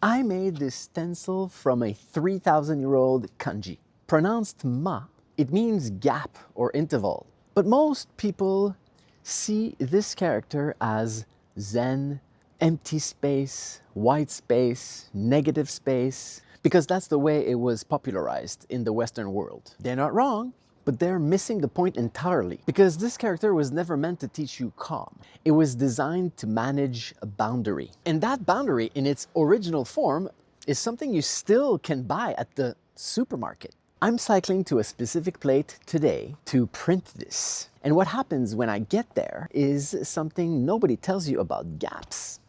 I made this stencil from a 3,000-year-old kanji. Pronounced ma, it means gap or interval. But most people see this character as zen, empty space, white space, negative space, because that's the way it was popularized in the Western world. They're not wrong, but they're missing the point entirely, because this character was never meant to teach you calm. It was designed to manage a boundary. And that boundary in its original form is something you still can buy at the supermarket. I'm cycling to a specific plate today to print this. And what happens when I get there is something nobody tells you about gaps.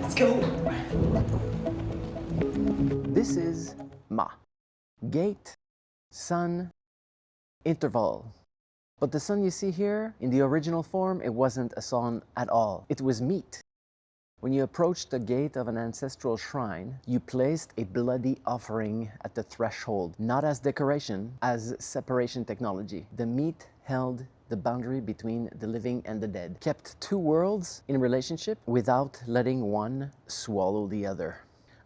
Let's go! This is ma. Gate, sun, interval. But the sun you see here, in the original form, it wasn't a sun at all. It was meat. When you approached the gate of an ancestral shrine, you placed a bloody offering at the threshold, not as decoration, as separation technology. The meat held the boundary between the living and the dead, kept two worlds in relationship without letting one swallow the other.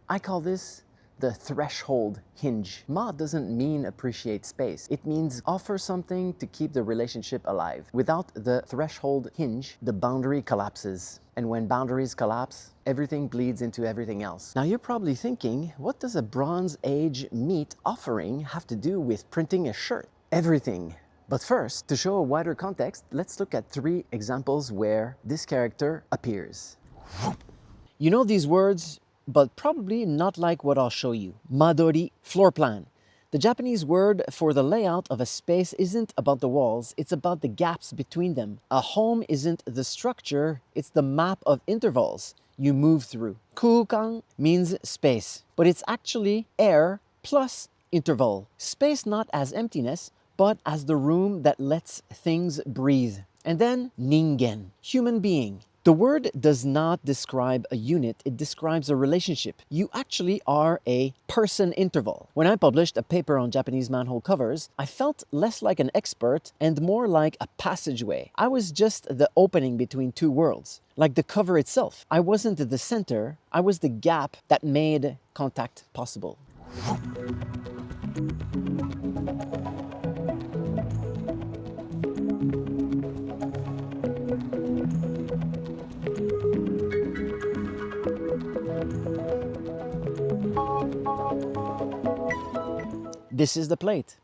I call this the threshold hinge. Ma doesn't mean appreciate space. It means offer something to keep the relationship alive. Without the threshold hinge, the boundary collapses. And when boundaries collapse, everything bleeds into everything else. Now you're probably thinking, what does a Bronze Age meat offering have to do with printing a shirt? Everything. But first, to show a wider context, let's look at 3 examples where this character appears. You know these words, but probably not like what I'll show you. Madori, floor plan. The Japanese word for the layout of a space isn't about the walls, it's about the gaps between them. A home isn't the structure, it's the map of intervals you move through. Kukan means space, but it's actually air plus interval. Space not as emptiness, but as the room that lets things breathe. And then ningen, human being. The word does not describe a unit, it describes a relationship. You actually are a person interval. When I published a paper on Japanese manhole covers, I felt less like an expert and more like a passageway. I was just the opening between two worlds. Like the cover itself. I wasn't the center, I was the gap that made contact possible. This is the plate.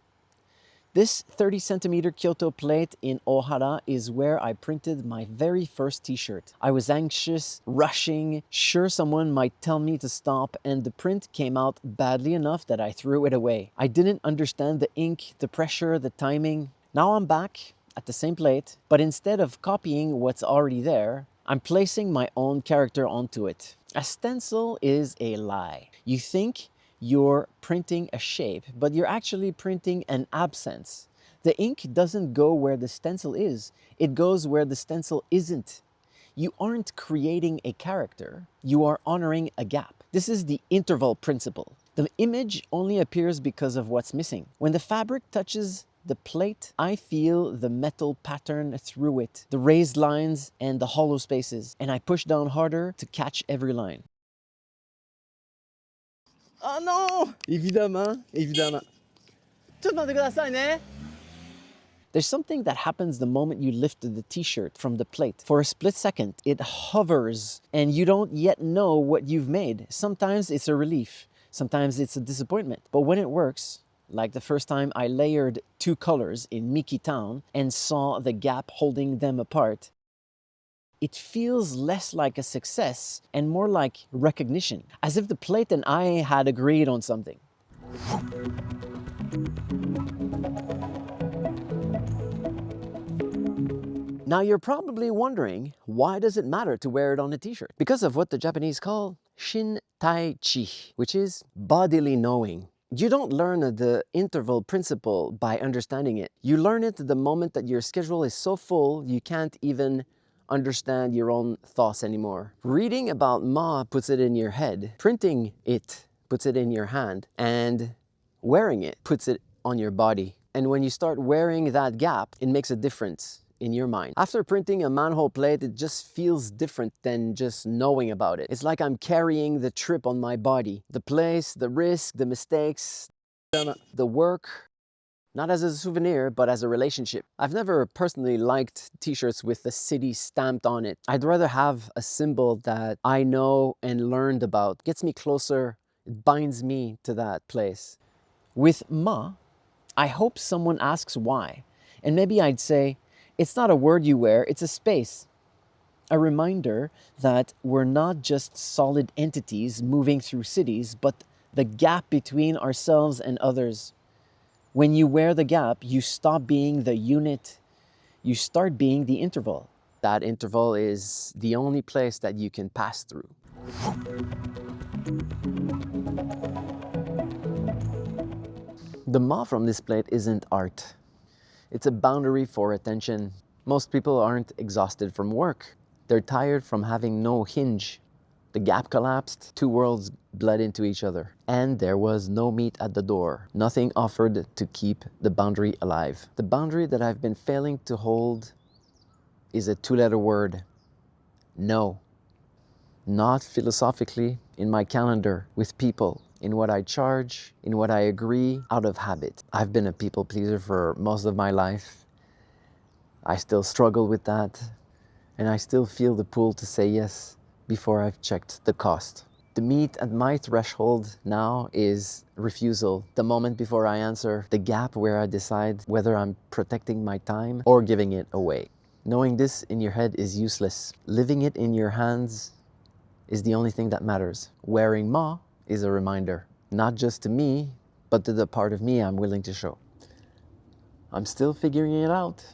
This 30 centimeter Kyoto plate in Ohara is where I printed my very first t-shirt. I was anxious, rushing, sure someone might tell me to stop, and the print came out badly enough that I threw it away. I didn't understand the ink, the pressure, the timing. Now I'm back at the same plate, but instead of copying what's already there, I'm placing my own character onto it. A stencil is a lie. You think you're printing a shape, but you're actually printing an absence. The ink doesn't go where the stencil is, it goes where the stencil isn't. You aren't creating a character, you are honoring a gap. This is the interval principle. The image only appears because of what's missing. When the fabric touches the plate, I feel the metal pattern through it, the raised lines and the hollow spaces, and I push down harder to catch every line. Oh non! Évidemment, évidemment. There's something that happens the moment you lift the t-shirt from the plate. For a split second, it hovers and you don't yet know what you've made. Sometimes it's a relief, sometimes it's a disappointment. But when it works, like the first time I layered 2 colors in Miki Town and saw the gap holding them apart, it feels less like a success and more like recognition, as if the plate and I had agreed on something. Now you're probably wondering, why does it matter to wear it on a t-shirt? Because of what the Japanese call shin-tai-chi, which is bodily knowing. You don't learn the interval principle by understanding it. You learn it the moment that your schedule is so full you can't even understand your own thoughts anymore. Reading about Ma puts it in your head, printing it puts it in your hand, and wearing it puts it on your body. And when you start wearing that gap, it makes a difference in your mind. After printing a manhole plate, it just feels different than just knowing about it. It's like I'm carrying the trip on my body. The place, the risk, the mistakes, the work. Not as a souvenir, but as a relationship. I've never personally liked t-shirts with the city stamped on it. I'd rather have a symbol that I know and learned about. Gets me closer, it binds me to that place. With Ma, I hope someone asks why. And maybe I'd say, it's not a word you wear, it's a space. A reminder that we're not just solid entities moving through cities, but the gap between ourselves and others. When you wear the gap, you stop being the unit, you start being the interval. That interval is the only place that you can pass through. The Ma from this plate isn't art. It's a boundary for attention. Most people aren't exhausted from work. They're tired from having no hinge. The gap collapsed, two worlds bled into each other, and there was no meat at the door. Nothing offered to keep the boundary alive. The boundary that I've been failing to hold is a two-letter word: no. Not philosophically, in my calendar, with people, in what I charge, in what I agree, out of habit. I've been a people pleaser for most of my life. I still struggle with that, and I still feel the pull to say yes before I've checked the cost. The meat at my threshold now is refusal. The moment before I answer, the gap where I decide whether I'm protecting my time or giving it away. Knowing this in your head is useless. Living it in your hands is the only thing that matters. Wearing Ma is a reminder, not just to me, but to the part of me I'm willing to show. I'm still figuring it out,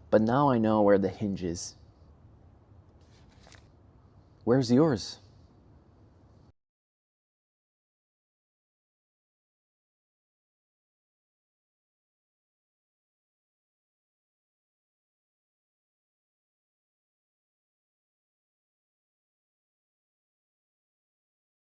but now I know where the hinge is. Where's yours?